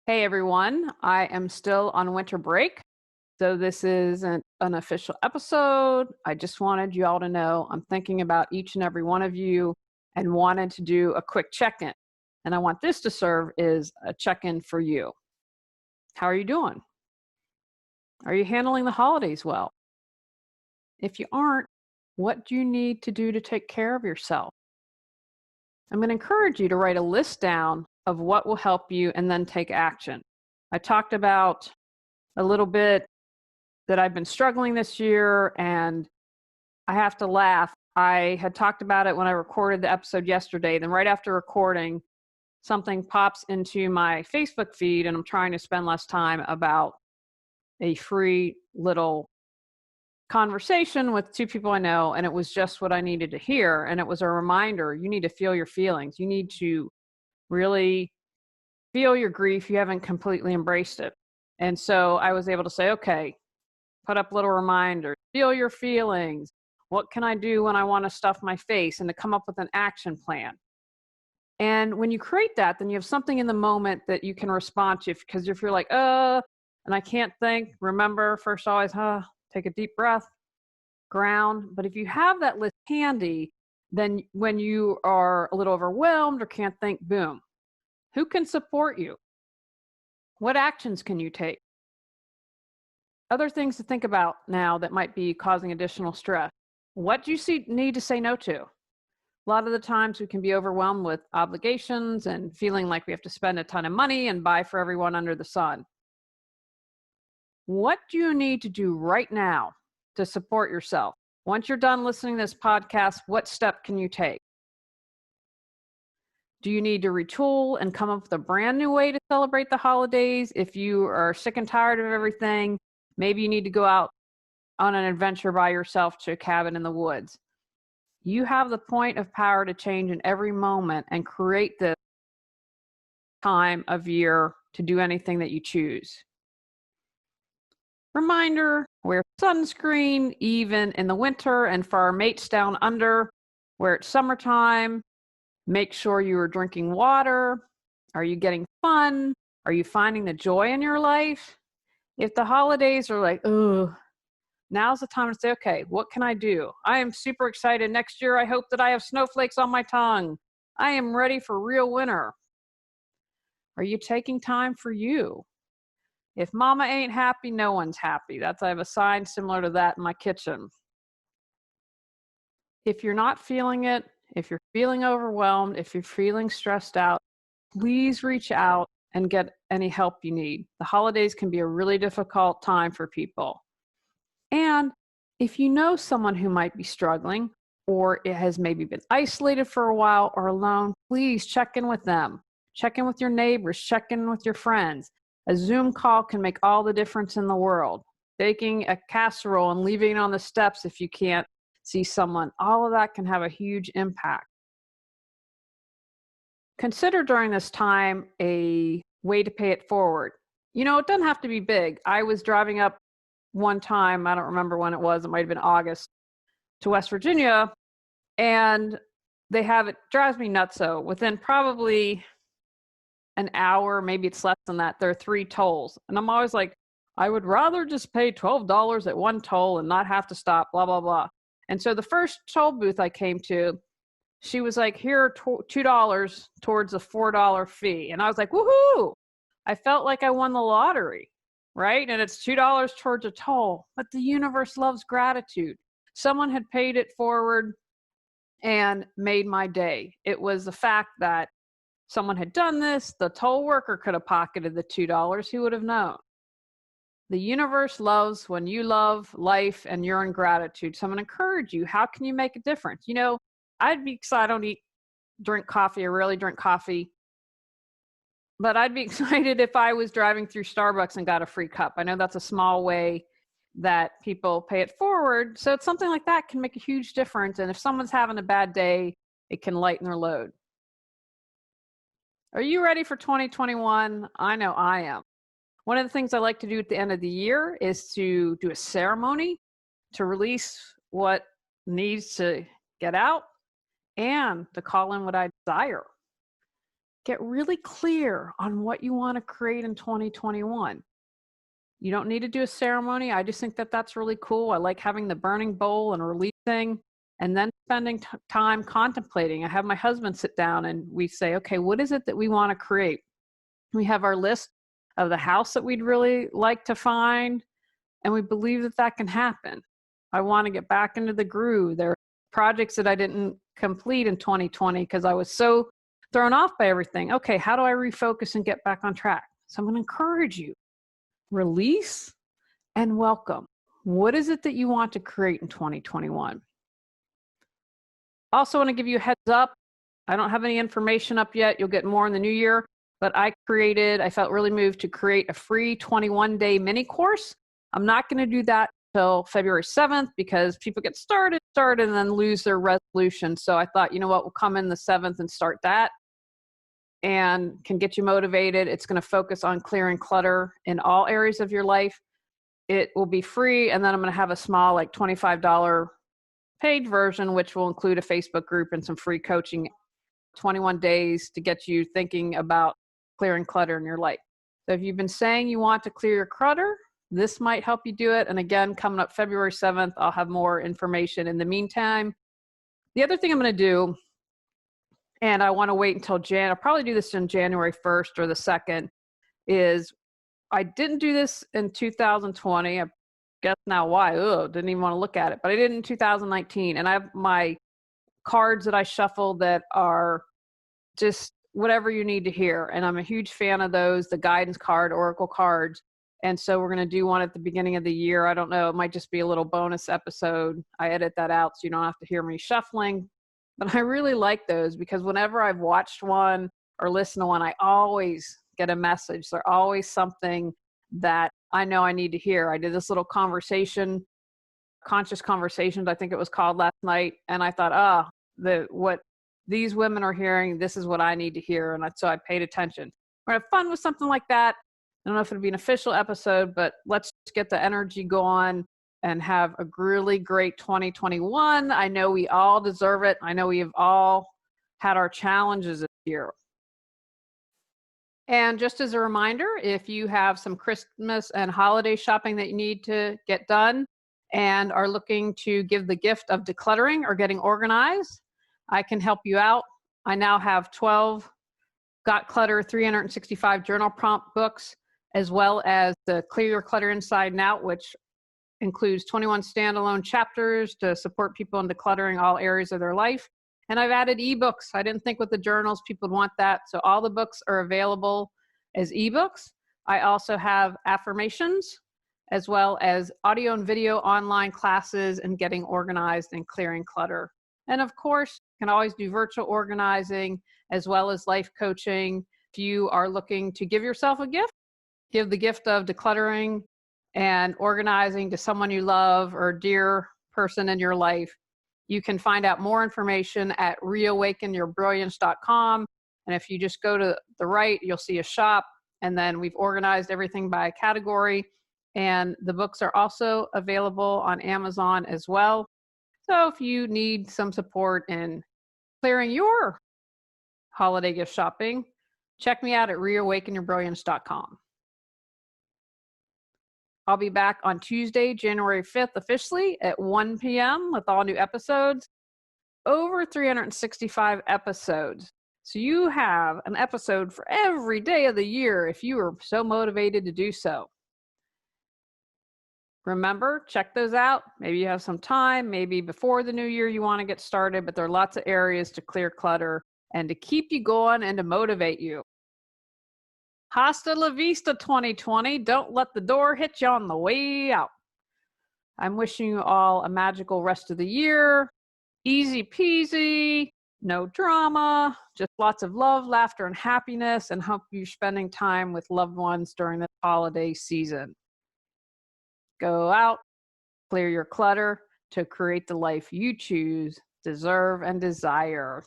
Hey everyone, I am still on winter break. So this isn't an official episode. I just wanted you all to know I'm thinking about each and every one of you and wanted to do a quick check-in. And I want this to serve as a check-in for you. How are you doing? Are you handling the holidays well? If you aren't, what do you need to do to take care of yourself? I'm going to encourage you to write a list down of what will help you and then take action. I talked about a little bit that I've been struggling this year, and I have to laugh. I had talked about it when I recorded the episode yesterday. Then, right after recording, something pops into my Facebook feed, and I'm trying to spend less time about a free little conversation with two people I know, and it was just what I needed to hear. And it was a reminder you need to feel your feelings. You need to really feel your grief. You haven't completely embraced it. And so I was able to say, okay, put up little reminders, feel your feelings. What can I do when I want to stuff my face? And to come up with an action plan. And when you create that, then you have something in the moment that you can respond to. Because if you're like, and I can't think, remember, first always, take a deep breath, ground. But if you have that list handy, then when you are a little overwhelmed or can't think, boom, who can support you? What actions can you take? Other things to think about now that might be causing additional stress. What do you need to say no to? A lot of the times we can be overwhelmed with obligations and feeling like we have to spend a ton of money and buy for everyone under the sun. What do you need to do right now to support yourself? Once you're done listening to this podcast, what step can you take? Do you need to retool and come up with a brand new way to celebrate the holidays? If you are sick and tired of everything, maybe you need to go out on an adventure by yourself to a cabin in the woods. You have the point of power to change in every moment and create this time of year to do anything that you choose. Reminder, wear sunscreen even in the winter, and for our mates down under, where it's summertime, make sure you are drinking water. Are you getting fun? Are you finding the joy in your life? If the holidays are like, oh, now's the time to say, okay, what can I do? I am super excited. Next year, I hope that I have snowflakes on my tongue. I am ready for real winter. Are you taking time for you? If mama ain't happy, no one's happy. I have a sign similar to that in my kitchen. If you're not feeling it, if you're feeling overwhelmed, if you're feeling stressed out, please reach out and get any help you need. The holidays can be a really difficult time for people. And if you know someone who might be struggling, or it has maybe been isolated for a while or alone, please check in with them. Check in with your neighbors, check in with your friends. A Zoom call can make all the difference in the world. Baking a casserole and leaving it on the steps if you can't see someone, all of that can have a huge impact. Consider during this time a way to pay it forward. It doesn't have to be big. I was driving up one time, I don't remember when it was, it might have been August, to West Virginia, and they have it, drives me nuts. So within probably an hour, maybe it's less than that, there are 3 tolls. And I'm always like, I would rather just pay $12 at one toll and not have to stop, blah, blah, blah. And so the first toll booth I came to, she was like, here are $2 towards a $4 fee. And I was like, woohoo! I felt like I won the lottery, right? And it's $2 towards a toll. But the universe loves gratitude. Someone had paid it forward and made my day. It was the fact that someone had done this. The toll worker could have pocketed the $2. Who would have known? The universe loves when you love life and you're in gratitude. So I'm going to encourage you. How can you make a difference? I'd be excited. I don't drink coffee. I rarely drink coffee. But I'd be excited if I was driving through Starbucks and got a free cup. I know that's a small way that people pay it forward. So it's something like that can make a huge difference. And if someone's having a bad day, it can lighten their load. Are you ready for 2021? I know I am. One of the things I like to do at the end of the year is to do a ceremony to release what needs to get out and to call in what I desire. Get really clear on what you want to create in 2021. You don't need to do a ceremony. I just think that that's really cool. I like having the burning bowl and releasing and then spending time contemplating. I have my husband sit down and we say, okay, what is it that we want to create? We have our list of the house that we'd really like to find, and we believe that that can happen. I want to get back into the groove. There are projects that I didn't complete in 2020 because I was so thrown off by everything. Okay, how do I refocus and get back on track? So I'm going to encourage you, release and welcome. What is it that you want to create in 2021? Also want to give you a heads up. I don't have any information up yet. You'll get more in the new year, but I felt really moved to create a free 21-day mini course. I'm not going to do that till February 7th because people get started, and then lose their resolution. So I thought, you know what, we'll come in the 7th and start that and can get you motivated. It's going to focus on clearing clutter in all areas of your life. It will be free, and then I'm going to have a small, like $25 paid version, which will include a Facebook group and some free coaching, 21 days to get you thinking about clearing clutter in your life. So if you've been saying you want to clear your clutter, this might help you do it. And again, coming up February 7th, I'll have more information. In the meantime, the other thing I'm going to do, and I want to wait until I'll probably do this in January 1st or the 2nd, is I didn't do this in 2020. I guess now why? Didn't even want to look at it. But I did it in 2019. And I have my cards that I shuffle that are just whatever you need to hear. And I'm a huge fan of those, the guidance card, oracle cards. And so we're going to do one at the beginning of the year. I don't know. It might just be a little bonus episode. I edit that out so you don't have to hear me shuffling. But I really like those because whenever I've watched one or listened to one, I always get a message. They're always something that I know I need to hear. I did this little conversation, conscious conversations, I think it was called, last night. And I thought, what these women are hearing, this is what I need to hear. And so I paid attention. We're going to have fun with something like that. I don't know if it'll be an official episode, but let's just get the energy going and have a really great 2021. I know we all deserve it. I know we have all had our challenges this year. And just as a reminder, if you have some Christmas and holiday shopping that you need to get done and are looking to give the gift of decluttering or getting organized, I can help you out. I now have 12 Got Clutter 365 journal prompt books, as well as the Clear Your Clutter Inside and Out, which includes 21 standalone chapters to support people in decluttering all areas of their life. And I've added ebooks. I didn't think with the journals people would want that. So all the books are available as ebooks. I also have affirmations, as well as audio and video online classes and getting organized and clearing clutter. And of course, you can always do virtual organizing as well as life coaching. If you are looking to give yourself a gift, give the gift of decluttering and organizing to someone you love or a dear person in your life. You can find out more information at reawakenyourbrilliance.com. And if you just go to the right, you'll see a shop. And then we've organized everything by category. And the books are also available on Amazon as well. So if you need some support in clearing your holiday gift shopping, check me out at reawakenyourbrilliance.com. I'll be back on Tuesday, January 5th, officially at 1 p.m. with all new episodes. Over 365 episodes. So you have an episode for every day of the year if you are so motivated to do so. Remember, check those out. Maybe you have some time. Maybe before the new year you want to get started, but there are lots of areas to clear clutter and to keep you going and to motivate you. Hasta la vista 2020. Don't let the door hit you on the way out. I'm wishing you all a magical rest of the year. Easy peasy, no drama, just lots of love, laughter, and happiness, and hope you're spending time with loved ones during the holiday season. Go out, clear your clutter to create the life you choose, deserve, and desire.